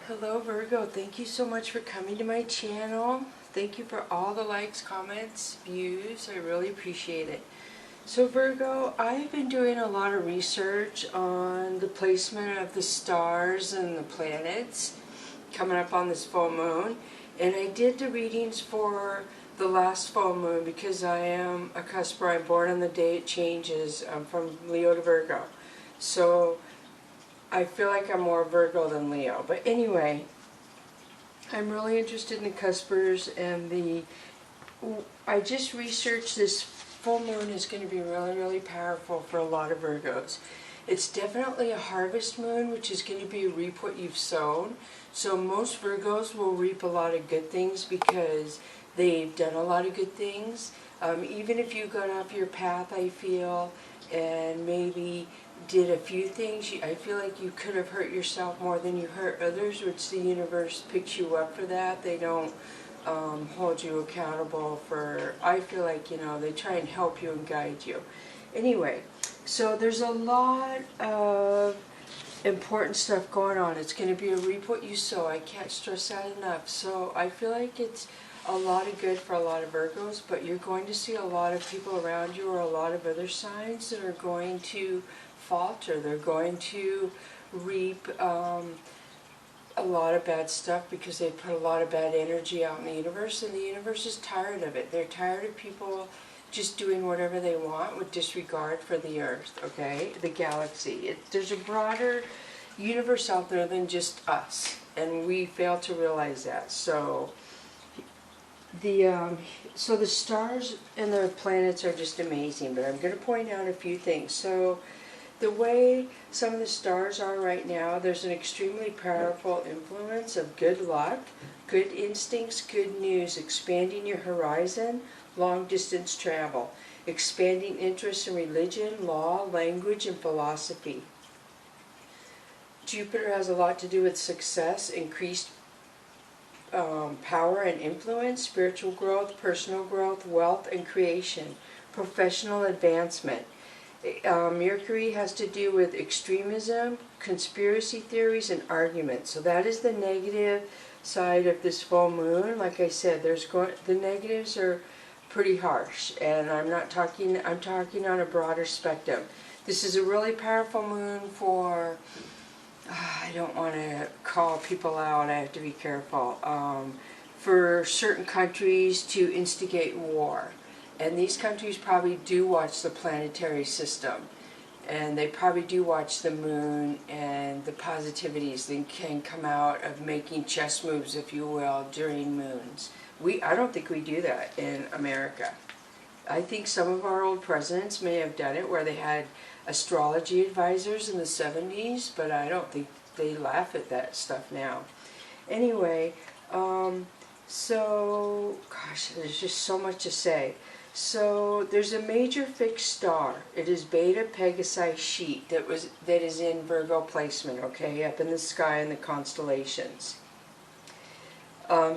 Hello Virgo, thank you so much for coming to my channel. Thank you for all the likes, comments, views. I really appreciate it. So Virgo, I've been doing a lot of research on the placement of the stars and the planets coming up on this full moon. And I did the readings for the last full moon because I am a cusper. I'm born on the day it changes. I'm from Leo to Virgo. So I feel like I'm more Virgo than Leo. But anyway, I'm really interested in the cuspers and I just researched this full moon is going to be really powerful for a lot of Virgos. It's definitely a harvest moon, which is going to be reap what you've sown. So most Virgos will reap a lot of good things because they've done a lot of good things. Even if you got off your path, I feel, and maybe did a few things, I feel like you could have hurt yourself more than you hurt others, which the universe picks you up for that. They don't hold you accountable for, I feel like, you know, they try and help you and guide you. Anyway, so there's a lot of important stuff going on. It's going to be a reap what you sow. I can't stress that enough. So I feel like it's a lot of good for a lot of Virgos, but you're going to see a lot of people around you or a lot of other signs that are going to falter. They're going to reap a lot of bad stuff because they put a lot of bad energy out in the universe, and the universe is tired of it. They're tired of people just doing whatever they want with disregard for the earth, okay, the galaxy. There's a broader universe out there than just us, and we fail to realize that. So the stars and the planets are just amazing, but I'm going to point out a few things. So the way some of the stars are right now, there's an extremely powerful influence of good luck, good instincts, good news, expanding your horizon, long distance travel, expanding interests in religion, law, language, and philosophy. Jupiter has a lot to do with success, increased power and influence, spiritual growth, personal growth, wealth and creation, professional advancement. Mercury has to do with extremism, conspiracy theories, and arguments. So that is the negative side of this full moon. Like I said, the negatives are pretty harsh, and I'm talking on a broader spectrum. This is a really powerful moon for, I don't want to call people out, I have to be careful, for certain countries to instigate war. And these countries probably do watch the planetary system, and they probably do watch the moon and the positivities that can come out of making chess moves, if you will, during moons. I don't think we do that in America. I think some of our old presidents may have done it where they had astrology advisors in the 70s, but I don't think they laugh at that stuff now. Anyway, so, gosh, there's just so much to say. So there's a major fixed star. It is Beta Pegasi Sheet that is in Virgo placement, okay, up in the sky in the constellations.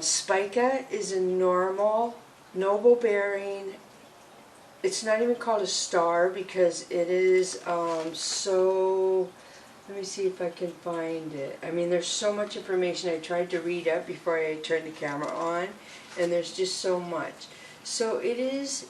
Spica is a noble bearing. It's not even called a star because it is so. Let me see if I can find it. I mean, there's so much information I tried to read up before I turned the camera on, and there's just so much. So it is,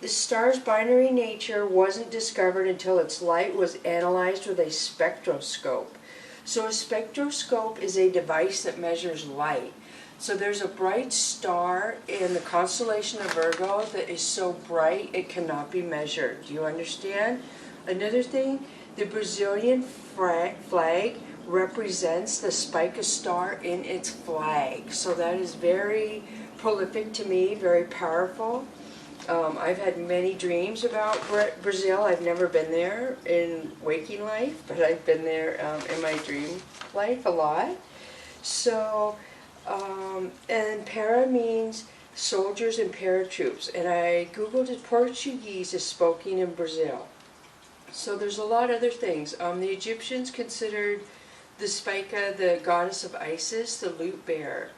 the star's binary nature wasn't discovered until its light was analyzed with a spectroscope. So a spectroscope is a device that measures light. So there's a bright star in the constellation of Virgo that is so bright it cannot be measured. Do you understand? Another thing, the Brazilian flag represents the Spica star in its flag. So that is very prolific to me, very powerful. I've had many dreams about Brazil. I've never been there in waking life, but I've been there in my dream life a lot. So, and para means soldiers and paratroops, and I googled it. Portuguese is spoken in Brazil. So there's a lot of other things. The Egyptians considered the Spica the goddess of Isis, the loot bearer.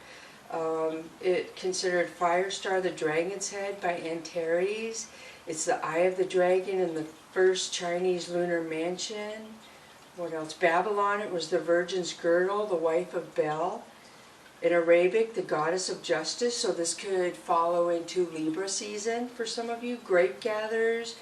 It considered Fire Star the dragon's head by Antares. It's the eye of the dragon in the first Chinese lunar mansion. what else? Babylon, it was the virgin's girdle, the wife of Bel. In Arabic, the goddess of justice, so this could follow into Libra season for some of you. Grape gatherers.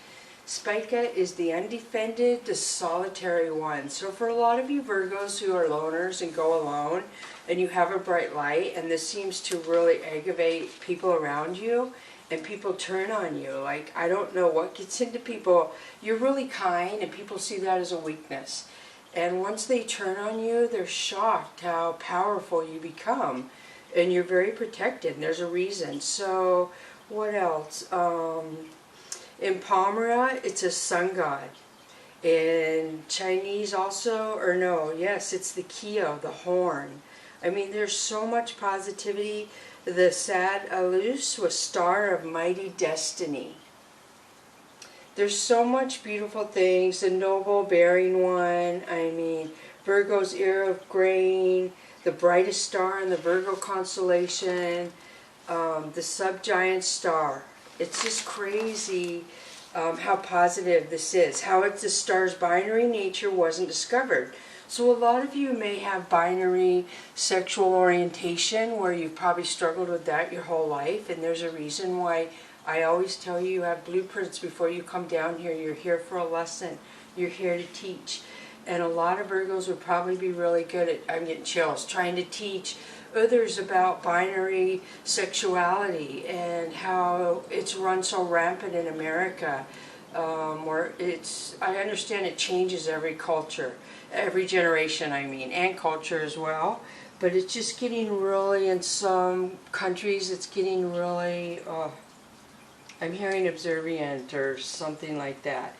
Spica is the undefended, the solitary one. So for a lot of you Virgos who are loners and go alone, and you have a bright light, and this seems to really aggravate people around you, and people turn on you. Like, I don't know what gets into people. You're really kind, and people see that as a weakness. And once they turn on you, they're shocked how powerful you become. And you're very protected, and there's a reason. So, what else? In Palmyra, it's a sun god. In Chinese also, or no, yes, it's the Kyo, the horn. I mean, there's so much positivity. The Sad Alus was star of mighty destiny. There's so much beautiful things. The noble bearing one, I mean, Virgo's ear of grain, the brightest star in the Virgo constellation, the subgiant star. It's just crazy how positive this is, how the star's binary nature wasn't discovered. So a lot of you may have binary sexual orientation where you've probably struggled with that your whole life, and there's a reason why I always tell you, you have blueprints before you come down here. You're here for a lesson. You're here to teach. And a lot of Virgos would probably be really good at, I'm getting chills, trying to teach others about binary sexuality and how it's run so rampant in America. Where I understand it changes every culture, every generation, I mean, and culture as well. But it's just getting really, in some countries, it's getting really, I'm hearing observant or something like that.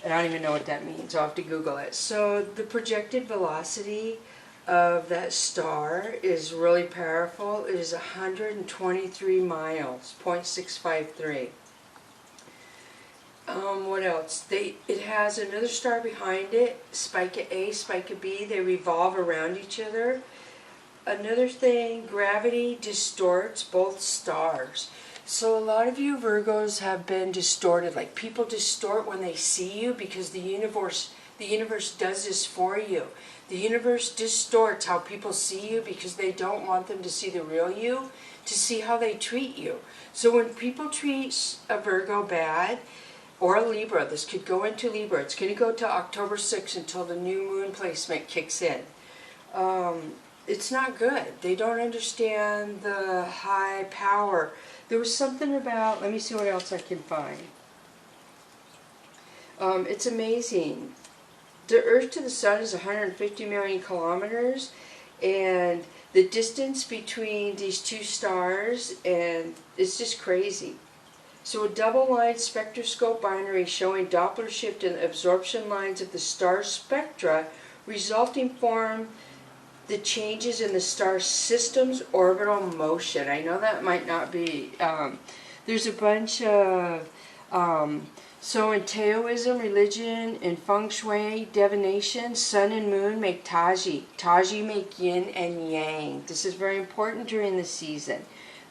And I don't even know what that means. I'll have to Google it. So the projected velocity of that star is really powerful. It is 123 miles, 0.653. What else? It has another star behind it, Spica A, Spica B. They revolve around each other. Another thing, gravity distorts both stars. So a lot of you Virgos have been distorted. Like, people distort when they see you because the universe does this for you. The universe distorts how people see you because they don't want them to see the real you, to see how they treat you. So when people treat a Virgo bad, or a Libra, this could go into Libra. It's going to go to October 6th until the new moon placement kicks in. It's not good. They don't understand the high power. There was something about, let me see what else I can find. It's amazing. The Earth to the Sun is 150 million kilometers, and the distance between these two stars, and it's just crazy. So a double-line spectroscope binary showing Doppler shift and absorption lines of the star spectra resulting from the changes in the star system's orbital motion. I know that might not be, there's a bunch of, so in Taoism, religion, in Feng Shui, divination, sun and moon make Taji. Taji make yin and yang. This is very important during the season.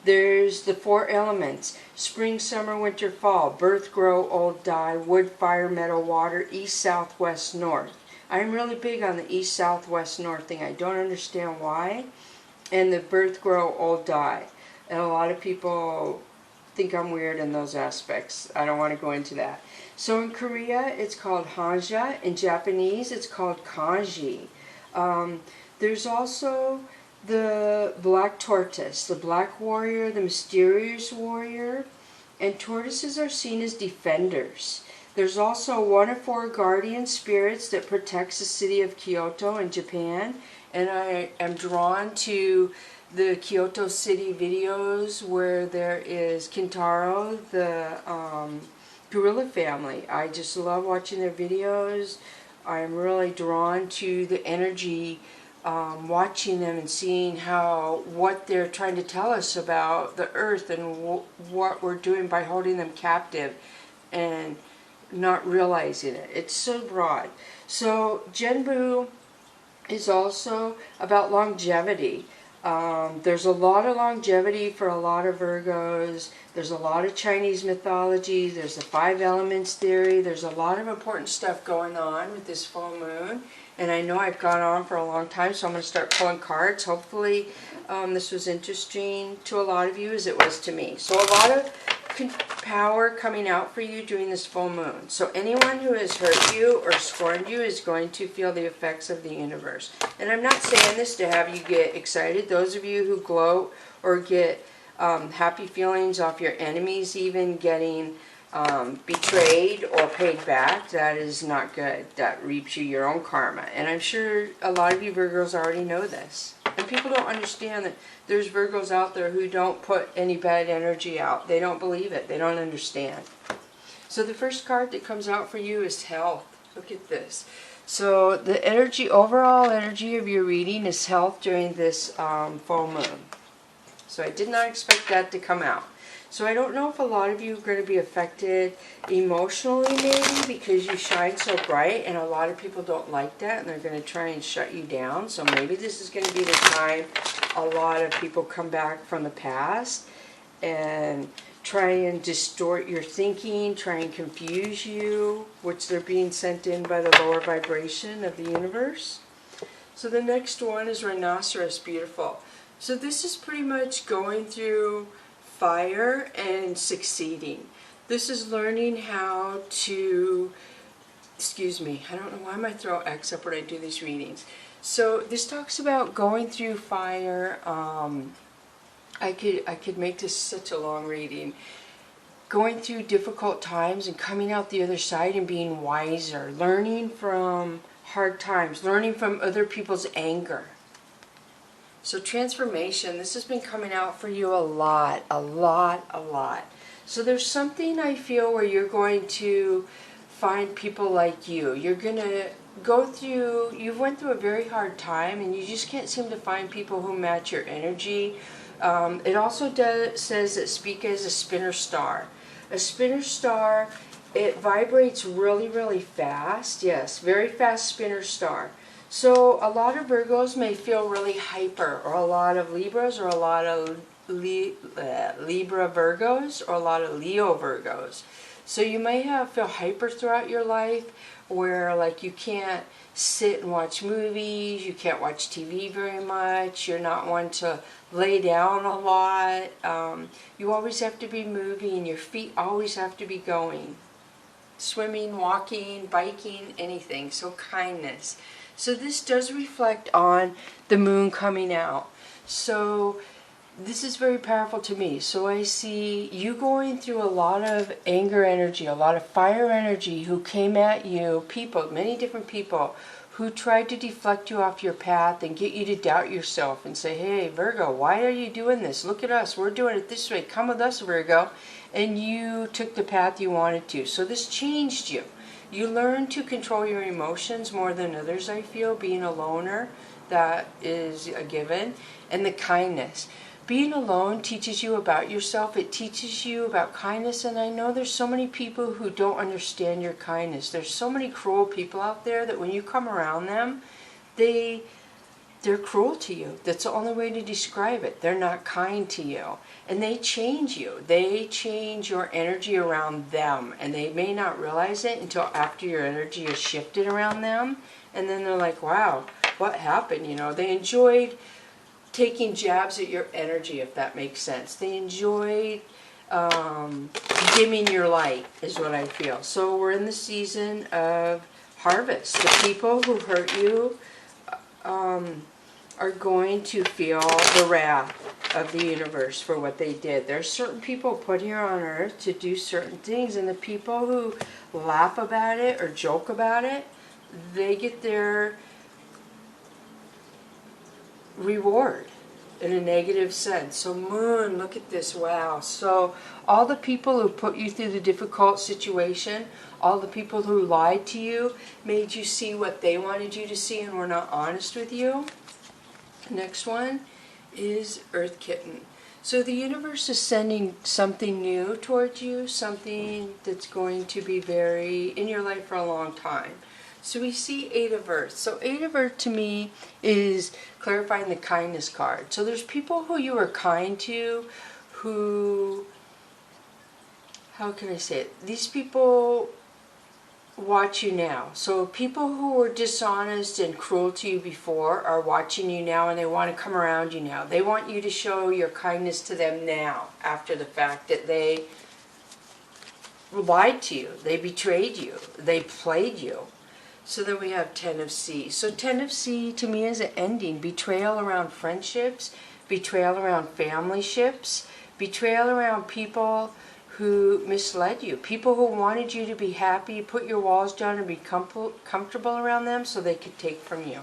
There's the four elements: spring, summer, winter, fall, birth, grow, old, die, wood, fire, metal, water, east, south, west, north. I'm really big on the east, south, west, north thing. I don't understand why. And the birth, grow, old, die. And a lot of people think I'm weird in those aspects. I don't want to go into that. So in Korea, it's called Hanja. In Japanese, it's called Kanji. There's also the black tortoise, the black warrior, the mysterious warrior, and tortoises are seen as defenders. There's also one of four guardian spirits that protects the city of Kyoto in Japan, and I am drawn to the Kyoto City videos where there is Kintaro, the gorilla family. I just love watching their videos. I'm really drawn to the energy, watching them and seeing what they're trying to tell us about the earth and what we're doing by holding them captive and not realizing it. It's so broad. So Genbu is also about longevity. There's a lot of longevity for a lot of Virgos. There's a lot of Chinese mythology. There's the 5 elements theory. There's a lot of important stuff going on with this full moon. And I know I've gone on for a long time, so I'm going to start pulling cards. Hopefully this was interesting to a lot of you as it was to me. So a lot of power coming out for you during this full moon. So anyone who has hurt you or scorned you is going to feel the effects of the universe. And I'm not saying this to have you get excited. Those of you who gloat or get happy feelings off your enemies even getting betrayed or paid back, that is not good. That reaps you your own karma. And I'm sure a lot of you Virgos already know this. And people don't understand that there's Virgos out there who don't put any bad energy out. They don't believe it. They don't understand. So the first card that comes out for you is health. Look at this. So the energy, overall energy of your reading is health during this full moon. So I did not expect that to come out. So I don't know if a lot of you are going to be affected emotionally maybe because you shine so bright, and a lot of people don't like that and they're going to try and shut you down. So maybe this is going to be the time a lot of people come back from the past and try and distort your thinking, try and confuse you, which they're being sent in by the lower vibration of the universe. So the next one is rhinoceros, beautiful. So this is pretty much going through fire and succeeding. This is learning how to, excuse me, I don't know why my throat acts up when I do these readings. So this talks about going through fire. I could make this such a long reading. Going through difficult times and coming out the other side and being wiser. Learning from hard times. Learning from other people's anger. So transformation, this has been coming out for you a lot. So there's something I feel where you're going to find people like you. You're going to go through, you've went through a very hard time and you just can't seem to find people who match your energy. It also says that Spica is a spinner star. A spinner star, it vibrates really, really fast. Yes, very fast spinner star. So a lot of Virgos may feel really hyper, or a lot of Libras, or a lot of Libra Virgos, or a lot of Leo Virgos. So you may feel hyper throughout your life, where like you can't sit and watch movies, you can't watch TV very much, you're not one to lay down a lot. You always have to be moving, your feet always have to be going. Swimming, walking, biking, anything. So kindness. So this does reflect on the moon coming out. So this is very powerful to me. So I see you going through a lot of anger energy, a lot of fire energy who came at you, people, many different people who tried to deflect you off your path and get you to doubt yourself and say, hey, Virgo, why are you doing this? Look at us. We're doing it this way. Come with us, Virgo. And you took the path you wanted to. So this changed you. You learn to control your emotions more than others, I feel, being a loner, that is a given, and the kindness. Being alone teaches you about yourself, it teaches you about kindness, and I know there's so many people who don't understand your kindness. There's so many cruel people out there that when you come around them, they're cruel to you. That's the only way to describe it. They're not kind to you. And they change you. They change your energy around them. And they may not realize it until after your energy is shifted around them. And then they're like, wow, what happened? You know, they enjoyed taking jabs at your energy, if that makes sense. They enjoyed dimming your light, is what I feel. So we're in the season of harvest. The people who hurt you are going to feel the wrath of the universe for what they did. There's certain people put here on earth to do certain things, and the people who laugh about it or joke about it, they get their reward in a negative sense. So moon, look at this, wow. So all the people who put you through the difficult situation, all the people who lied to you, made you see what they wanted you to see and were not honest with you. Next one is Earth Kitten. So the universe is sending something new towards you, something that's going to be very in your life for a long time. So we see Eight of Earth. So Eight of Earth to me is clarifying the kindness card. So there's people who you were kind to, who, how can I say it? These people watch you now. So people who were dishonest and cruel to you before are watching you now, and they want to come around you now. They want you to show your kindness to them now, after the fact that they lied to you, they betrayed you, they played you. So then we have 10 of C. So 10 of C to me is an ending. Betrayal around friendships, betrayal around family ships, betrayal around people who misled you, people who wanted you to be happy, put your walls down and be comfortable around them so they could take from you.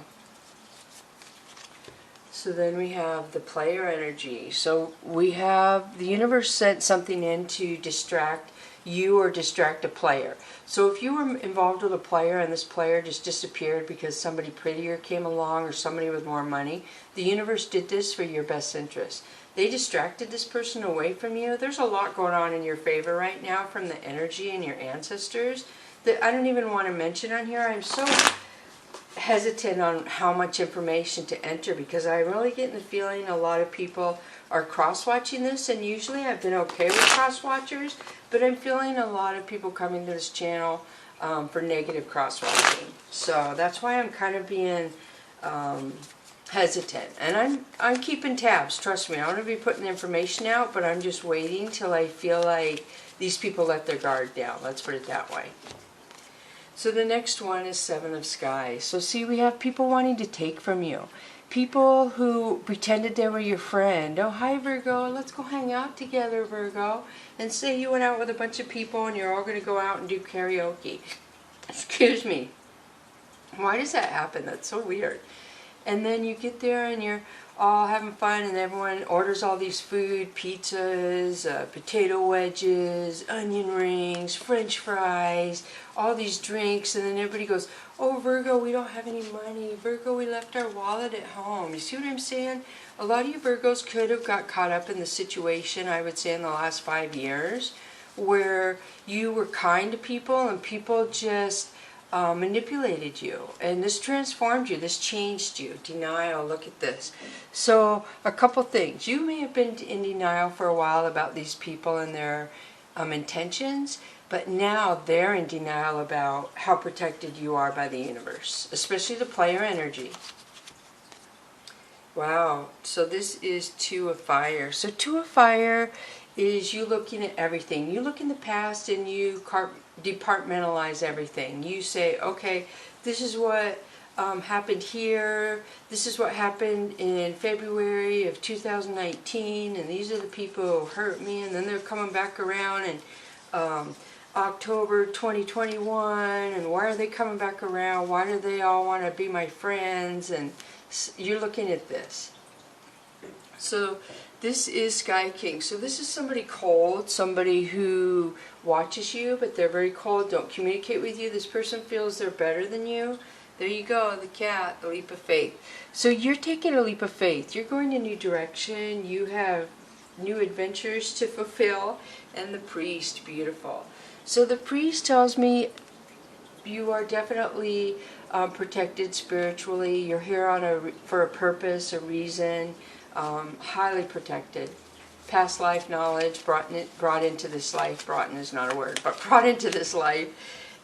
So then we have the player energy. So we have the universe sent something in to distract you or distract a player. So if you were involved with a player and this player just disappeared because somebody prettier came along or somebody with more money, the universe did this for your best interest. They distracted this person away from you. There's a lot going on in your favor right now from the energy and your ancestors that I don't even want to mention on here. I'm so hesitant on how much information to enter because I really get the feeling a lot of people are cross-watching this, and usually I've been okay with cross-watchers, but I'm feeling a lot of people coming to this channel for negative cross-watching. So that's why I'm kind of being hesitant, and I'm keeping tabs. Trust me, I want to be putting the information out, but I'm just waiting till I feel like these people let their guard down. Let's put it that way. So the next one is 7 of Sky. So see, we have people wanting to take from you. People who pretended they were your friend. Oh, hi Virgo, let's go hang out together, Virgo. And say you went out with a bunch of people and you're all going to go out and do karaoke. Excuse me. Why does that happen? That's so weird. And then you get there and you're all having fun and everyone orders all these food, pizzas, potato wedges, onion rings, french fries, all these drinks, and then everybody goes, oh Virgo, we don't have any money. Virgo, we left our wallet at home. You see what I'm saying? A lot of you Virgos could have got caught up in the situation, I would say, in the last 5 years, where you were kind to people and people just manipulated you, and this transformed you, this changed you. Denial, look at this. So a couple things. You may have been in denial for a while about these people and their intentions, but now they're in denial about how protected you are by the universe, especially the player energy. Wow, so this is 2 of Fire. So 2 of Fire is you looking at everything. You look in the past and you departmentalize everything. You say, okay, this is what happened here. This is what happened in February of 2019, and these are the people who hurt me, and then they're coming back around in October 2021, and why are they coming back around? Why do they all want to be my friends? And you're looking at this. So this is Sky King. So this is somebody cold, somebody who watches you, but they're very cold, don't communicate with you. This person feels they're better than you. There you go, the cat, the leap of faith. So you're taking a leap of faith. You're going a new direction. You have new adventures to fulfill. And the priest, beautiful. So the priest tells me you are definitely protected spiritually. You're here on for a purpose, a reason. Highly protected. Past life knowledge brought into this life. Brought in is not a word, but brought into this life.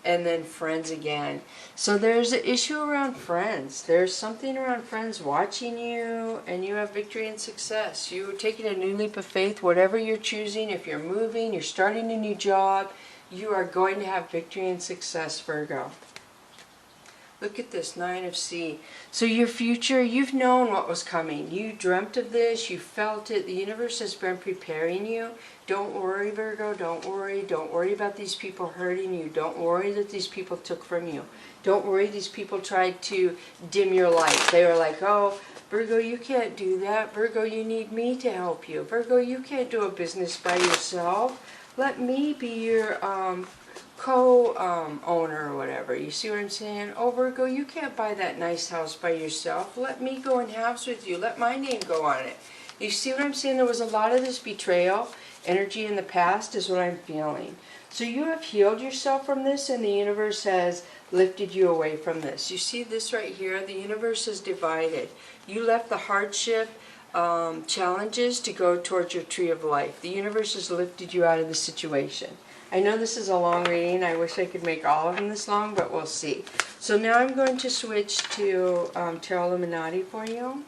And then friends again. So there's an issue around friends. There's something around friends watching you, and you have victory and success. You're taking a new leap of faith, whatever you're choosing. If you're moving, you're starting a new job, you are going to have victory and success, Virgo. Look at this, 9 of C. So your future, you've known what was coming. You dreamt of this, you felt it. The universe has been preparing you. Don't worry, Virgo, don't worry. Don't worry about these people hurting you. Don't worry that these people took from you. Don't worry these people tried to dim your light. They were like, oh, Virgo, you can't do that. Virgo, you need me to help you. Virgo, you can't do a business by yourself. Let me be your co-owner or whatever. You see what I'm saying? Oh, Virgo, you can't buy that nice house by yourself. Let me go in house with you. Let my name go on it. You see what I'm saying? There was a lot of this betrayal energy in the past is what I'm feeling. So you have healed yourself from this, and the universe has lifted you away from this. You see this right here? The universe is divided. You left the hardship challenges to go towards your tree of life. The universe has lifted you out of the situation. I know this is a long reading. I wish I could make all of them this long, but we'll see. So now I'm going to switch to Tarot Illuminati for you.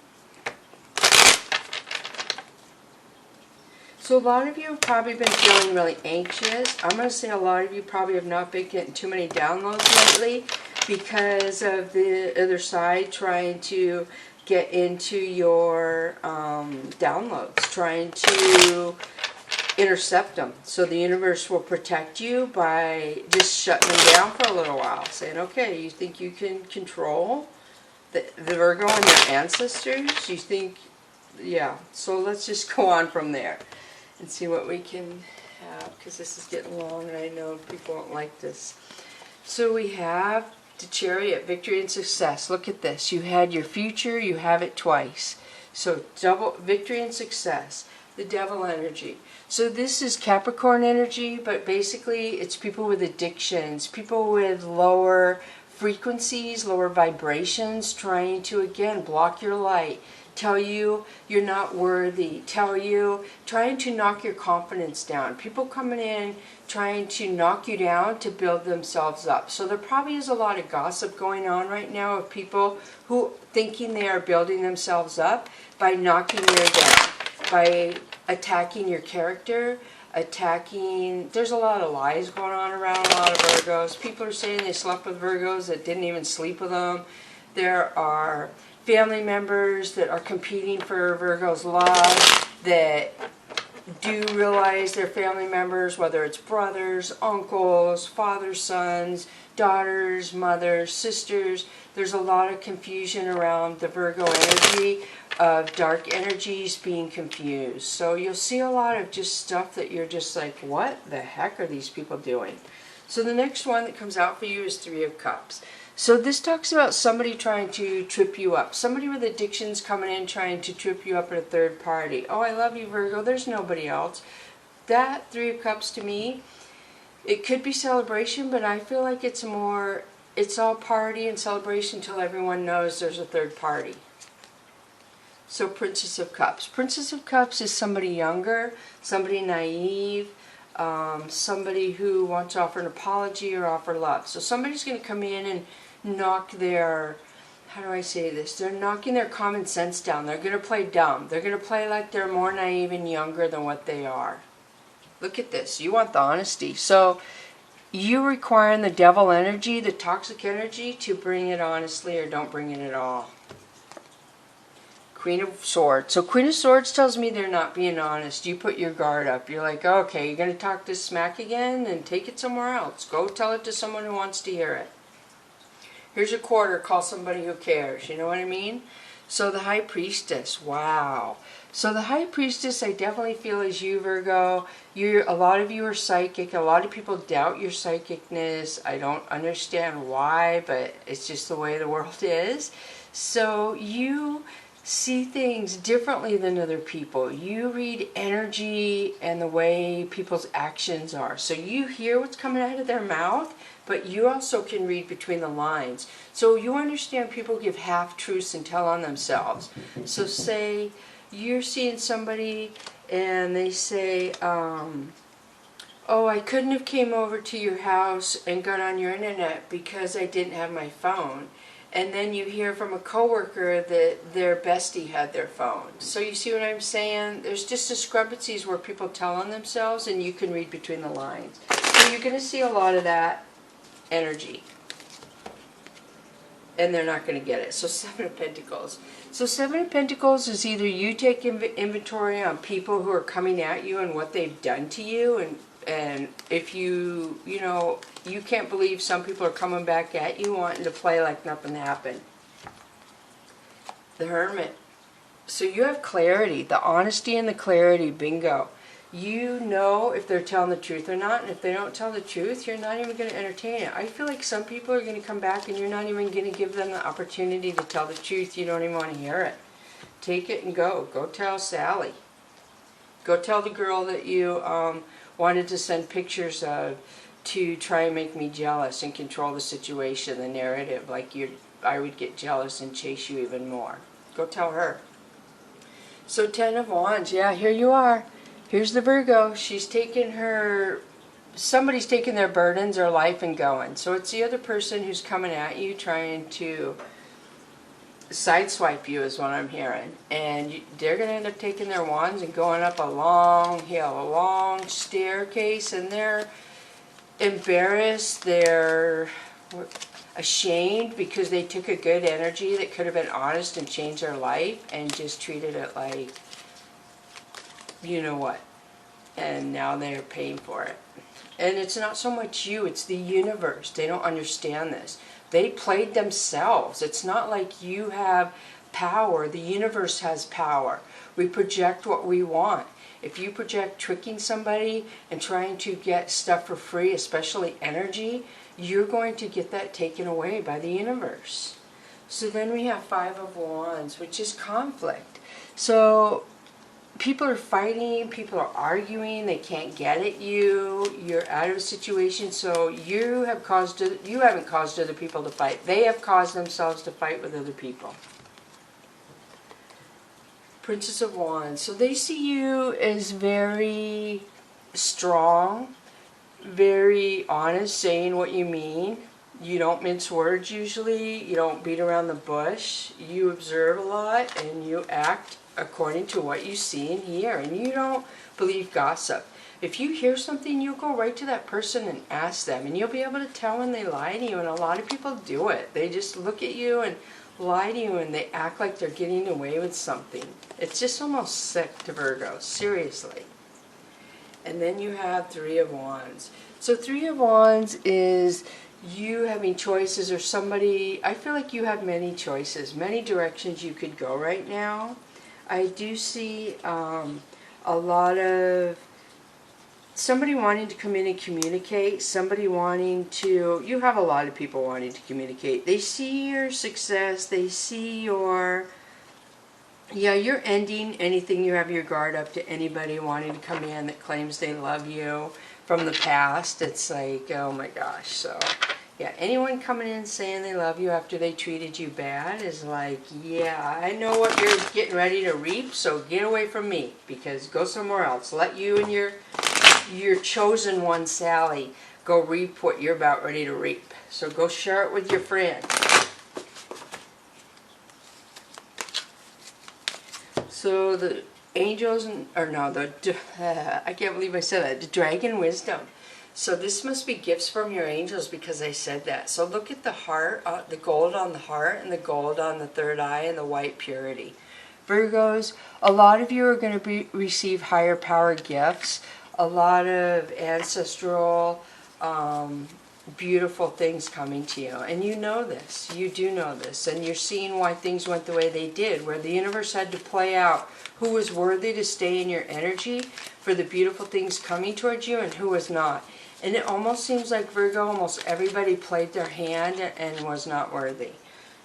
So a lot of you have probably been feeling really anxious. I'm going to say a lot of you probably have not been getting too many downloads lately because of the other side trying to get into your downloads, trying to intercept them. So the universe will protect you by just shutting them down for a little while, saying, okay, you think you can control the Virgo and your ancestors? You think, yeah, so let's just go on from there and see what we can have, because this is getting long and I know people won't like this. So we have the Chariot, victory and success. Look at this. You had your future, you have it twice. So double victory and success. The Devil energy. So this is Capricorn energy, but basically it's people with addictions, people with lower frequencies, lower vibrations, trying to, again, block your light, tell you you're not worthy, tell you, trying to knock your confidence down. People coming in trying to knock you down to build themselves up. So there probably is a lot of gossip going on right now of people who thinking they are building themselves up by knocking you down, by attacking your character, attacking, there's a lot of lies going on around a lot of Virgos. People are saying they slept with Virgos that didn't even sleep with them. There are family members that are competing for Virgo's love that do realize they're family members, whether it's brothers, uncles, fathers, sons, daughters, mothers, sisters. There's a lot of confusion around the Virgo energy of dark energies being confused. So you'll see a lot of just stuff that you're just like, what the heck are these people doing? So the next one that comes out for you is Three of Cups. So this talks about somebody trying to trip you up. Somebody with addictions coming in trying to trip you up at a third party. Oh, I love you, Virgo. There's nobody else. That Three of Cups to me, it could be celebration, but I feel like it's more, it's all party and celebration until everyone knows there's a third party. So Princess of Cups. Princess of Cups is somebody younger, somebody naive, somebody who wants to offer an apology or offer love. So somebody's going to come in and knock their, how do I say this? They're knocking their common sense down. They're going to play dumb. They're going to play like they're more naive and younger than what they are. Look at this. You want the honesty. So you requiring the devil energy, the toxic energy, to bring it honestly or don't bring it at all. Queen of Swords. So Queen of Swords tells me they're not being honest. You put your guard up. You're like, okay, you're going to talk this smack again? Then take it somewhere else. Go tell it to someone who wants to hear it. Here's your quarter. Call somebody who cares. You know what I mean? So the High Priestess. Wow. So the High Priestess, I definitely feel is you, Virgo. A lot of you are psychic. A lot of people doubt your psychicness. I don't understand why, but it's just the way the world is. So you see things differently than other people. You read energy and the way people's actions are. So you hear what's coming out of their mouth, but you also can read between the lines. So you understand people give half-truths and tell on themselves. So say you're seeing somebody and they say, oh, I couldn't have came over to your house and got on your internet because I didn't have my phone. And then you hear from a coworker that their bestie had their phone. So you see what I'm saying? There's just discrepancies where people tell on themselves and you can read between the lines. So you're going to see a lot of that energy. And they're not going to get it. So Seven of Pentacles. So Seven of Pentacles is either you take inventory on people who are coming at you and what they've done to you, and if you know, you can't believe some people are coming back at you wanting to play like nothing happened. The Hermit. So you have clarity, the honesty and the clarity, bingo. You know if they're telling the truth or not, and if they don't tell the truth, you're not even going to entertain it. I feel like some people are going to come back and you're not even going to give them the opportunity to tell the truth. You don't even want to hear it. Take it and go. Go tell Sally. Go tell the girl that you wanted to send pictures of to try and make me jealous and control the situation, the narrative, like I would get jealous and chase you even more. Go tell her. So Ten of Wands, yeah, here you are. Here's the Virgo. She's taken her somebody's taking their burdens or life and going. So it's the other person who's coming at you trying to sideswipe you is what I'm hearing. And they're going to end up taking their wands and going up a long hill, a long staircase, and they're embarrassed, they're ashamed because they took a good energy that could have been honest and changed their life and just treated it like, you know what, and now they're paying for it. And it's not so much you, it's the universe. They don't understand this. They played themselves. It's not like you have power. The universe has power. We project what we want. If you project tricking somebody and trying to get stuff for free, especially energy, you're going to get that taken away by the universe. So then we have Five of Wands, which is conflict. So people are fighting, people are arguing, they can't get at you, you're out of a situation, so you haven't caused other people to fight. They have caused themselves to fight with other people. Princess of Wands. So they see you as very strong, very honest, saying what you mean. You don't mince words usually. You don't beat around the bush. You observe a lot and you act according to what you see and hear. And you don't believe gossip. If you hear something, you'll go right to that person and ask them. And you'll be able to tell when they lie to you. And a lot of people do it. They just look at you and lie to you and they act like they're getting away with something. It's just almost sick to Virgo, seriously. And then you have Three of Wands. So Three of Wands is you having choices, or somebody, I feel like you have many choices, many directions you could go right now. I do see a lot of somebody wanting to come in and communicate, somebody wanting to, you have a lot of people wanting to communicate. They see your success, they see your, yeah, you're ending anything you have your guard up to anybody wanting to come in that claims they love you from the past. It's like, oh my gosh. So, yeah, anyone coming in saying they love you after they treated you bad is like, yeah, I know what you're getting ready to reap, so get away from me, because go somewhere else. Let you and your chosen one, Sally, go reap what you're about ready to reap. So go share it with your friend. So the angels, I can't believe I said that, the dragon wisdom. So this must be gifts from your angels because I said that. So look at the heart, the gold on the heart and the gold on the third eye and the white purity. Virgos, a lot of you are going to receive higher power gifts, a lot of ancestral, beautiful things coming to you. And you know this, you do know this, and you're seeing why things went the way they did, where the universe had to play out who was worthy to stay in your energy for the beautiful things coming towards you and who was not. And it almost seems like Virgo, almost everybody played their hand and was not worthy.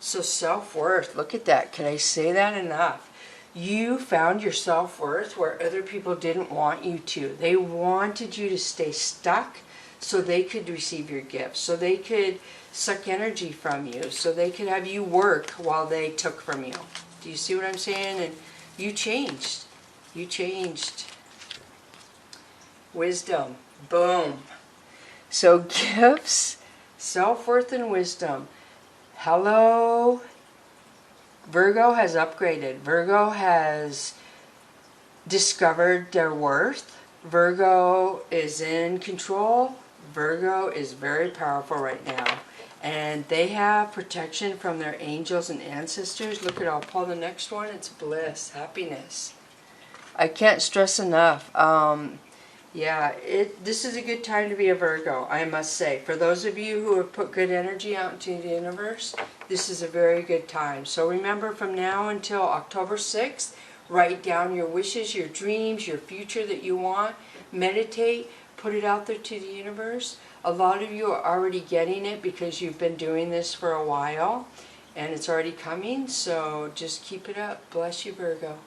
So self-worth, look at that. Can I say that enough? You found your self-worth where other people didn't want you to. They wanted you to stay stuck so they could receive your gifts, so they could suck energy from you, so they could have you work while they took from you. Do you see what I'm saying? And you changed. You changed. Wisdom. Boom. So gifts, self-worth, and wisdom. Hello. Virgo has upgraded. Virgo has discovered their worth. Virgo is in control. Virgo is very powerful right now. And they have protection from their angels and ancestors. Look at, I'll pull the next one. It's bliss, happiness. I can't stress enough. Yeah, this is a good time to be a Virgo, I must say. For those of you who have put good energy out into the universe, this is a very good time. So remember, from now until October 6th, write down your wishes, your dreams, your future that you want. Meditate, put it out there to the universe. A lot of you are already getting it because you've been doing this for a while, and it's already coming, so just keep it up. Bless you, Virgo.